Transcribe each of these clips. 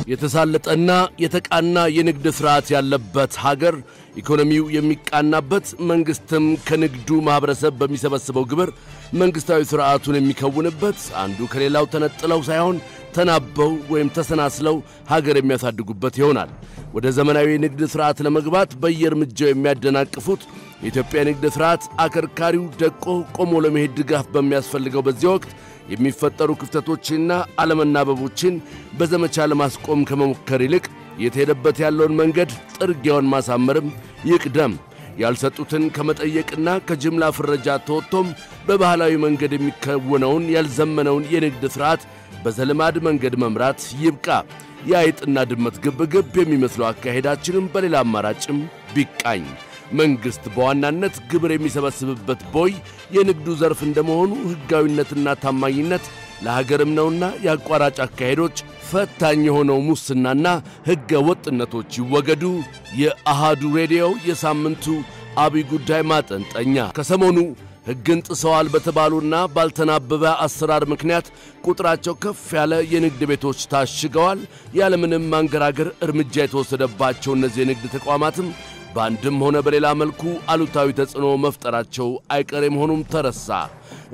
የተሳለጠና የተቃና የንግድ ስርዓት ያለበት ሀገር ኢኮኖሚው የሚቃናበት መንግስትም ከንግዱ ማህበረሰብ በሚሰበስበው ግብር መንግስታዊ ስርዓቱን የሚከውንበት አንዱ ከሌላው ተነጥለው ሳይሆን ተናበው ወይም ተሰናስለው ሀገር የሚያሳድጉበት ይሆናል። ወደ ዘመናዊ ንግድ ስርዓት ለመግባት በየእርምጃው የሚያደናቅፉት የኢትዮጵያ ንግድ ስርዓት አከርካሪው ደቆ ቆሞ ለመሄድ ድጋፍ በሚያስፈልገው በዚህ ወቅት የሚፈጠሩ ክፍተቶችና አለመናበቦችን በዘመቻ ለማስቆም ከመሞከር ይልቅ የተሄደበት ያለውን መንገድ ጥርጊያውን ማሳመርም ይቅደም። ያልሰጡትን ከመጠየቅና ከጅምላ ፍረጃ ተወጥቶም በባህላዊ መንገድ የሚከወነውን ያልዘመነውን የንግድ ስርዓት በዘልማድ መንገድ መምራት ይብቃ። የአይጥና ድመት ግብግብ የሚመስለው አካሄዳችንም በሌላ አማራጭም ቢቃኝ። መንግስት በዋናነት ግብር የሚሰበስብበት ቦይ የንግዱ ዘርፍ እንደመሆኑ ሕጋዊነትና ታማኝነት ለሀገርም ነውና ያቋራጭ አካሄዶች ፈታኝ የሆነው ሙስናና ሕገ ወጥነቶች ይወገዱ። የአሃዱ ሬዲዮ የሳምንቱ አብይ ጉዳይ ማጠንጠኛ ከሰሞኑ ሕግን ጥሰዋል በተባሉና ባልተናበበ አሰራር ምክንያት ቁጥራቸው ከፍ ያለ የንግድ ቤቶች ታሽገዋል። ያለምንም ማንገራገር እርምጃ የተወሰደባቸው እነዚህ የንግድ ተቋማትም በአንድም ሆነ በሌላ መልኩ አሉታዊ ተጽዕኖ መፍጠራቸው አይቀሬ መሆኑም ተረሳ።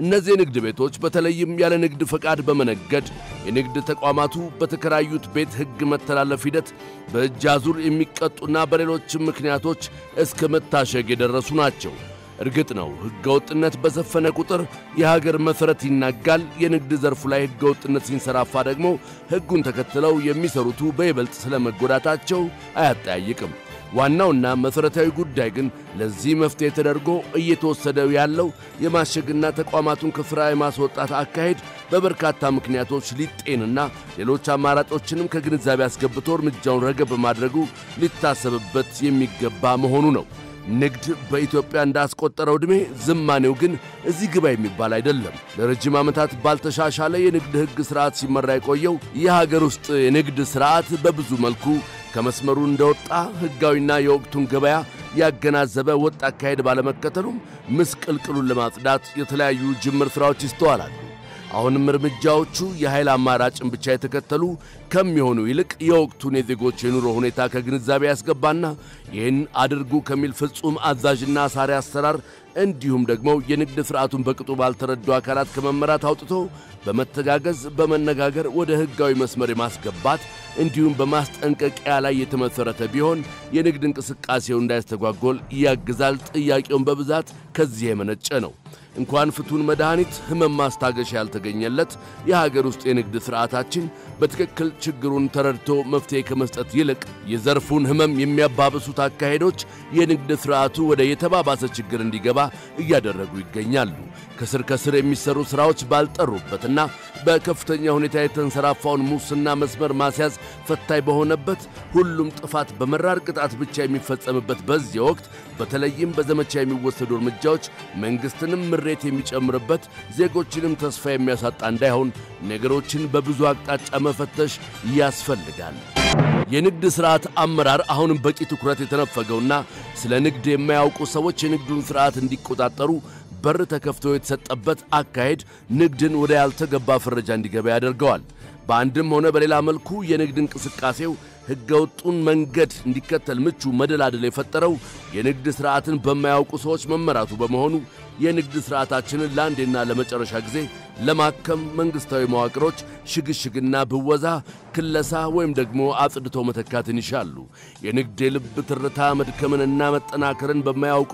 እነዚህ የንግድ ቤቶች በተለይም ያለ ንግድ ፈቃድ በመነገድ የንግድ ተቋማቱ በተከራዩት ቤት ሕግ መተላለፍ ሂደት በእጅ አዙር የሚቀጡና በሌሎችም ምክንያቶች እስከ መታሸግ የደረሱ ናቸው። እርግጥ ነው ሕገ ወጥነት በሰፈነ ቁጥር የሀገር መሠረት ይናጋል። የንግድ ዘርፉ ላይ ሕገ ወጥነት ሲንሰራፋ ደግሞ ሕጉን ተከትለው የሚሰሩቱ በይበልጥ ስለመጎዳታቸው አያጠያይቅም። ዋናውና መሠረታዊ ጉዳይ ግን ለዚህ መፍትሄ ተደርጎ እየተወሰደው ያለው የማሸግና ተቋማቱን ከሥራ የማስወጣት አካሄድ በበርካታ ምክንያቶች ሊጤንና ሌሎች አማራጮችንም ከግንዛቤ አስገብቶ እርምጃውን ረገብ በማድረጉ ሊታሰብበት የሚገባ መሆኑ ነው። ንግድ በኢትዮጵያ እንዳስቆጠረው ዕድሜ ዝማኔው ግን እዚህ ግባ የሚባል አይደለም። ለረጅም ዓመታት ባልተሻሻለ የንግድ ሕግ ሥርዓት ሲመራ የቆየው የሀገር ውስጥ የንግድ ሥርዓት በብዙ መልኩ ከመስመሩ እንደወጣ ሕጋዊና የወቅቱን ገበያ ያገናዘበ ወጥ አካሄድ ባለመከተሉም ምስቅልቅሉን ለማጽዳት የተለያዩ ጅምር ሥራዎች ይስተዋላሉ። አሁንም እርምጃዎቹ የኃይል አማራጭን ብቻ የተከተሉ ከሚሆኑ ይልቅ የወቅቱን የዜጎች የኑሮ ሁኔታ ከግንዛቤ ያስገባና ይህን አድርጉ ከሚል ፍጹም አዛዥና አሳሪ አሰራር እንዲሁም ደግሞ የንግድ ሥርዓቱን በቅጡ ባልተረዱ አካላት ከመመራት አውጥቶ በመተጋገዝ በመነጋገር ወደ ሕጋዊ መስመር የማስገባት እንዲሁም በማስጠንቀቂያ ላይ የተመሠረተ ቢሆን የንግድ እንቅስቃሴው እንዳይስተጓጎል ያግዛል። ጥያቄውን በብዛት ከዚህ የመነጨ ነው። እንኳን ፍቱን መድኃኒት ሕመም ማስታገሻ ያልተገኘለት የሀገር ውስጥ የንግድ ሥርዓታችን በትክክል ችግሩን ተረድቶ መፍትሄ ከመስጠት ይልቅ የዘርፉን ሕመም የሚያባብሱት አካሄዶች የንግድ ሥርዓቱ ወደ የተባባሰ ችግር እንዲገባ እያደረጉ ይገኛሉ። ከስር ከስር የሚሰሩ ሥራዎች ባልጠሩበትና በከፍተኛ ሁኔታ የተንሰራፋውን ሙስና መስመር ማስያዝ ፈታኝ በሆነበት ሁሉም ጥፋት በመራር ቅጣት ብቻ የሚፈጸምበት በዚህ ወቅት በተለይም በዘመቻ የሚወሰዱ እርምጃዎች መንግስትንም ምሬት የሚጨምርበት ዜጎችንም ተስፋ የሚያሳጣ እንዳይሆን ነገሮችን በብዙ አቅጣጫ መፈተሽ ያስፈልጋል። የንግድ ሥርዓት አመራር አሁንም በቂ ትኩረት የተነፈገውና ስለ ንግድ የማያውቁ ሰዎች የንግዱን ሥርዓት እንዲቆጣጠሩ በር ተከፍቶ የተሰጠበት አካሄድ ንግድን ወደ ያልተገባ ፍረጃ እንዲገባ ያደርገዋል። በአንድም ሆነ በሌላ መልኩ የንግድ እንቅስቃሴው ሕገወጡን መንገድ እንዲከተል ምቹ መደላደል የፈጠረው የንግድ ሥርዓትን በማያውቁ ሰዎች መመራቱ በመሆኑ የንግድ ሥርዓታችንን ለአንዴና ለመጨረሻ ጊዜ ለማከም መንግሥታዊ መዋቅሮች ሽግሽግና ብወዛ፣ ክለሳ ወይም ደግሞ አጽድቶ መተካትን ይሻሉ። የንግድ የልብ ትርታ መድከምንና መጠናከርን በማያውቁ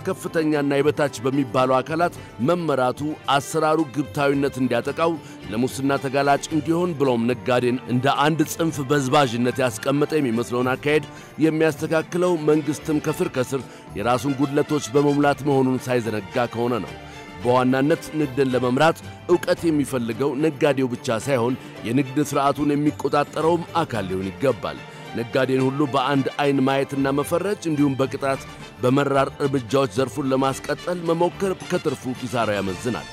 ከፍተኛና የበታች በሚባሉ አካላት መመራቱ አሰራሩ ግብታዊነት እንዲያጠቃው፣ ለሙስና ተጋላጭ እንዲሆን ብሎም ነጋዴን እንደ አንድ ጽንፍ በዝባዥነት ያስቀመጠ የሚመስለውን አካሄድ የሚያስተካክለው መንግሥትም ከስር ከስር የራሱን ጉድለቶች በመሙላት መሆኑን ሳይዘነጋ ከሆነ ነው። በዋናነት ንግድን ለመምራት ዕውቀት የሚፈልገው ነጋዴው ብቻ ሳይሆን የንግድ ሥርዓቱን የሚቆጣጠረውም አካል ሊሆን ይገባል። ነጋዴን ሁሉ በአንድ አይን ማየትና መፈረጅ እንዲሁም በቅጣት በመራር እርምጃዎች ዘርፉን ለማስቀጠል መሞከር ከትርፉ ኪሳራ ያመዝናል።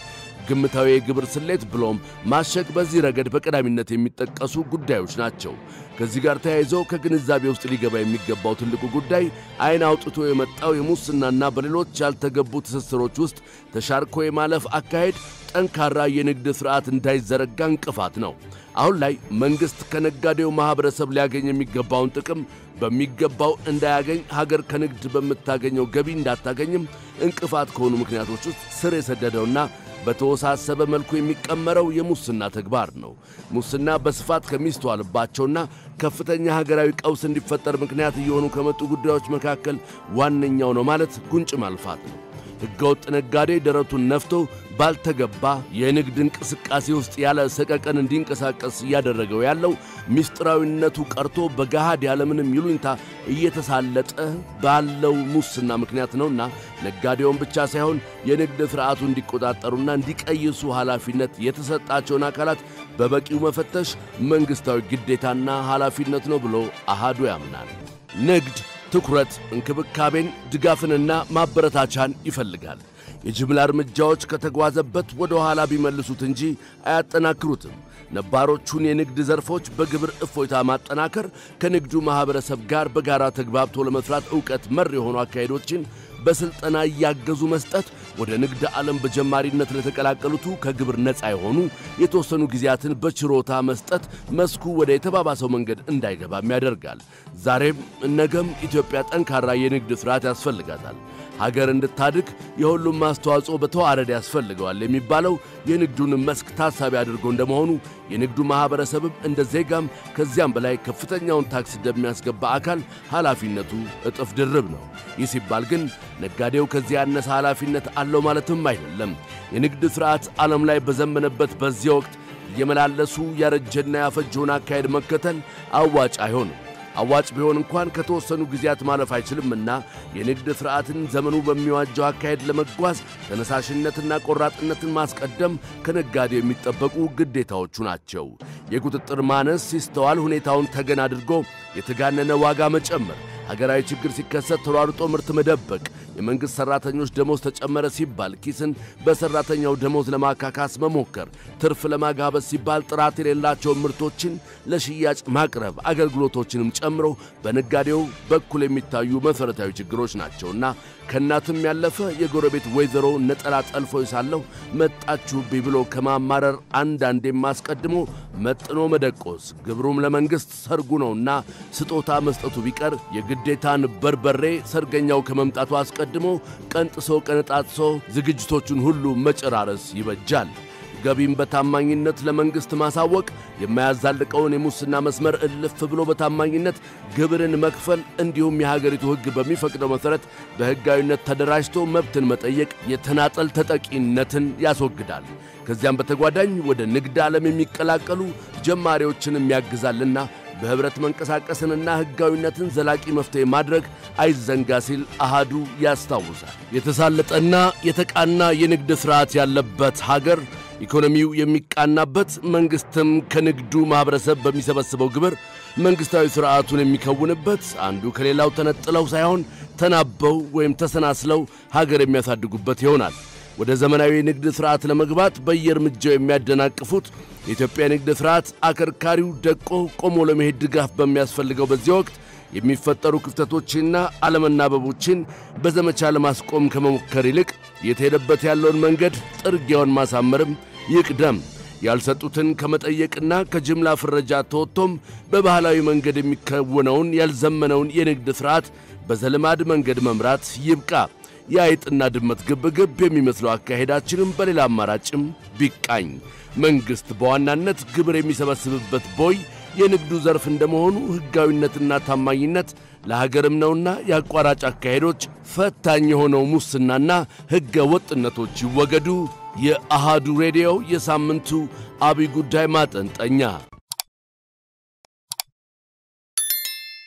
ግምታዊ የግብር ስሌት ብሎም ማሸግ በዚህ ረገድ በቀዳሚነት የሚጠቀሱ ጉዳዮች ናቸው። ከዚህ ጋር ተያይዞ ከግንዛቤ ውስጥ ሊገባ የሚገባው ትልቁ ጉዳይ አይን አውጥቶ የመጣው የሙስናና በሌሎች ያልተገቡ ትስስሮች ውስጥ ተሻርኮ የማለፍ አካሄድ ጠንካራ የንግድ ሥርዓት እንዳይዘረጋ እንቅፋት ነው። አሁን ላይ መንግስት ከነጋዴው ማህበረሰብ ሊያገኝ የሚገባውን ጥቅም በሚገባው እንዳያገኝ ሀገር ከንግድ በመታገኘው ገቢ እንዳታገኝም እንቅፋት ከሆኑ ምክንያቶች ውስጥ ስር የሰደደውና በተወሳሰበ መልኩ የሚቀመረው የሙስና ተግባር ነው። ሙስና በስፋት ከሚስተዋልባቸውና ከፍተኛ ሀገራዊ ቀውስ እንዲፈጠር ምክንያት እየሆኑ ከመጡ ጉዳዮች መካከል ዋነኛው ነው ማለት ጉንጭ ማልፋት ነው። ሕገወጥ ነጋዴ ደረቱን ነፍቶ ባልተገባ የንግድ እንቅስቃሴ ውስጥ ያለ ሰቀቀን እንዲንቀሳቀስ እያደረገው ያለው ሚስጥራዊነቱ ቀርቶ በገሃድ ያለምንም ይሉኝታ እየተሳለጠ ባለው ሙስና ምክንያት ነውና ነጋዴውን ብቻ ሳይሆን የንግድ ሥርዓቱ እንዲቆጣጠሩና እንዲቀይሱ ኃላፊነት የተሰጣቸውን አካላት በበቂው መፈተሽ መንግስታዊ ግዴታና ኃላፊነት ነው ብሎ አሃዱ ያምናል። ንግድ ትኩረት፣ እንክብካቤን፣ ድጋፍንና ማበረታቻን ይፈልጋል። የጅምላ እርምጃዎች ከተጓዘበት ወደ ኋላ ቢመልሱት እንጂ አያጠናክሩትም። ነባሮቹን የንግድ ዘርፎች በግብር እፎይታ ማጠናከር፣ ከንግዱ ማህበረሰብ ጋር በጋራ ተግባብቶ ለመስራት ዕውቀት መር የሆኑ አካሄዶችን በስልጠና እያገዙ መስጠት፣ ወደ ንግድ ዓለም በጀማሪነት ለተቀላቀሉቱ ከግብር ነፃ የሆኑ የተወሰኑ ጊዜያትን በችሮታ መስጠት መስኩ ወደ የተባባሰው መንገድ እንዳይገባም ያደርጋል። ዛሬም ነገም ኢትዮጵያ ጠንካራ የንግድ ሥርዓት ያስፈልጋታል። ሀገር እንድታድግ የሁሉም አስተዋጽኦ በተዋረድ ያስፈልገዋል የሚባለው የንግዱን መስክ ታሳቢ አድርጎ እንደመሆኑ የንግዱ ማህበረሰብም እንደ ዜጋም ከዚያም በላይ ከፍተኛውን ታክስ እንደሚያስገባ አካል ኃላፊነቱ እጥፍ ድርብ ነው። ይህ ሲባል ግን ነጋዴው ከዚያ ያነሰ ኃላፊነት አለው ማለትም አይደለም። የንግድ ሥርዓት ዓለም ላይ በዘመነበት በዚህ ወቅት እየመላለሱ ያረጀና ያፈጀውን አካሄድ መከተል አዋጭ አይሆንም። አዋጭ ቢሆን እንኳን ከተወሰኑ ጊዜያት ማለፍ አይችልምና የንግድ ሥርዓትን ዘመኑ በሚዋጀው አካሄድ ለመጓዝ ተነሳሽነትና ቆራጥነትን ማስቀደም ከነጋዴው የሚጠበቁ ግዴታዎቹ ናቸው። የቁጥጥር ማነስ ሲስተዋል ሁኔታውን ተገን አድርጎ የተጋነነ ዋጋ መጨመር፣ ሀገራዊ ችግር ሲከሰት ተሯርጦ ምርት መደበቅ፣ የመንግሥት ሠራተኞች ደሞዝ ተጨመረ ሲባል ኪስን በሠራተኛው ደሞዝ ለማካካስ መሞከር፣ ትርፍ ለማጋበስ ሲባል ጥራት የሌላቸውን ምርቶችን ለሽያጭ ማቅረብ፣ አገልግሎቶችንም ጨምሮ በነጋዴው በኩል የሚታዩ መሠረታዊ ችግሮች ናቸውና ከእናትም ያለፈ የጎረቤት ወይዘሮ ነጠላ ጠልፎ ይሳለሁ መጣችሁብኝ ብሎ ከማማረር አንዳንዴም አስቀድሞ መጥኖ መደቆስ፣ ግብሩም ለመንግሥት ሰርጉ ነውና ስጦታ መስጠቱ ቢቀር የግዴታን በርበሬ ሰርገኛው ከመምጣቱ አስቀድሞ ቀንጥሶ ቀነጣጥሶ ዝግጅቶቹን ሁሉ መጨራረስ ይበጃል። ገቢም በታማኝነት ለመንግሥት ማሳወቅ፣ የማያዛልቀውን የሙስና መስመር እልፍ ብሎ በታማኝነት ግብርን መክፈል፣ እንዲሁም የሀገሪቱ ሕግ በሚፈቅደው መሠረት በሕጋዊነት ተደራጅቶ መብትን መጠየቅ የተናጠል ተጠቂነትን ያስወግዳል። ከዚያም በተጓዳኝ ወደ ንግድ ዓለም የሚቀላቀሉ ጀማሪዎችንም ያግዛልና በህብረት መንቀሳቀስንና ሕጋዊነትን ዘላቂ መፍትሄ ማድረግ አይዘንጋ ሲል አሃዱ ያስታውሳል። የተሳለጠና የተቃና የንግድ ሥርዓት ያለበት ሀገር ኢኮኖሚው የሚቃናበት፣ መንግሥትም ከንግዱ ማህበረሰብ በሚሰበስበው ግብር መንግሥታዊ ሥርዓቱን የሚከውንበት፣ አንዱ ከሌላው ተነጥለው ሳይሆን ተናበው ወይም ተሰናስለው ሀገር የሚያሳድጉበት ይሆናል። ወደ ዘመናዊ ንግድ ሥርዓት ለመግባት በየእርምጃው የሚያደናቅፉት የኢትዮጵያ ንግድ ሥርዓት አከርካሪው ደቆ ቆሞ ለመሄድ ድጋፍ በሚያስፈልገው በዚህ ወቅት የሚፈጠሩ ክፍተቶችና አለመናበቦችን በዘመቻ ለማስቆም ከመሞከር ይልቅ የተሄደበት ያለውን መንገድ ጥርጊያውን ማሳመርም ይቅደም። ያልሰጡትን ከመጠየቅና ከጅምላ ፍረጃ ተወጥቶም በባህላዊ መንገድ የሚከወነውን ያልዘመነውን የንግድ ሥርዓት በዘልማድ መንገድ መምራት ይብቃ። የአይጥና ድመት ግብግብ የሚመስለው አካሄዳችንም በሌላ አማራጭም ቢቃኝ። መንግሥት በዋናነት ግብር የሚሰበስብበት ቦይ የንግዱ ዘርፍ እንደመሆኑ ሕጋዊነትና ታማኝነት ለሀገርም ነውና የአቋራጭ አካሄዶች ፈታኝ የሆነው ሙስናና ሕገ ወጥነቶች ይወገዱ። የአሃዱ ሬዲዮ የሳምንቱ አብይ ጉዳይ ማጠንጠኛ